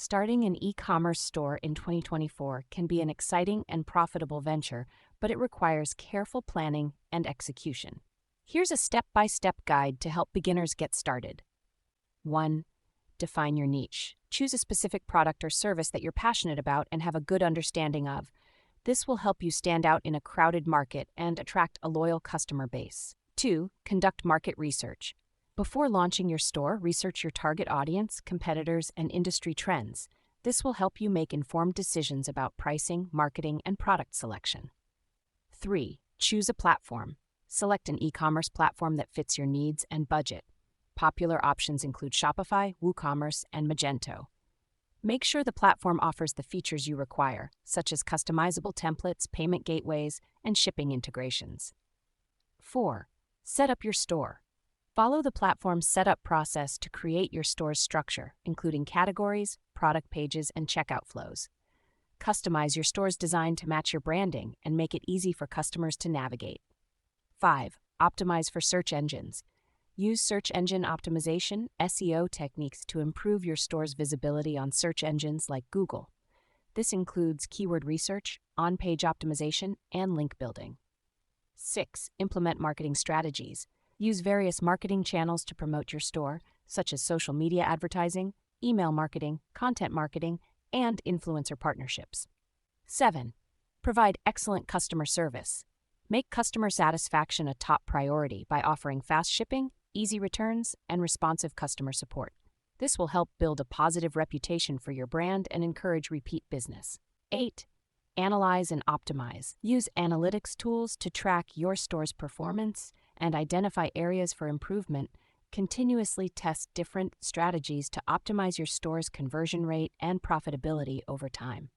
Starting an e-commerce store in 2024 can be an exciting and profitable venture, but it requires careful planning and execution. Here's a step-by-step guide to help beginners get started. 1. Define your niche. Choose a specific product or service that you're passionate about and have a good understanding of. This will help you stand out in a crowded market and attract a loyal customer base. 2. Conduct market research. Before launching your store, research your target audience, competitors, and industry trends. This will help you make informed decisions about pricing, marketing, and product selection. 3. Choose a platform. Select an e-commerce platform that fits your needs and budget. Popular options include Shopify, WooCommerce, and Magento. Make sure the platform offers the features you require, such as customizable templates, payment gateways, and shipping integrations. 4. Set up your store. Follow the platform's setup process to create your store's structure, including categories, product pages, and checkout flows. Customize your store's design to match your branding and make it easy for customers to navigate. 5. Optimize for search engines. Use search engine optimization, SEO techniques to improve your store's visibility on search engines like Google. This includes keyword research, on-page optimization, and link building. 6. Implement marketing strategies. Use various marketing channels to promote your store, such as social media advertising, email marketing, content marketing, and influencer partnerships. 7. Provide excellent customer service. Make customer satisfaction a top priority by offering fast shipping, easy returns, and responsive customer support. This will help build a positive reputation for your brand and encourage repeat business. 8. Analyze and optimize. Use analytics tools to track your store's performance and identify areas for improvement. Continuously test different strategies to optimize your store's conversion rate and profitability over time.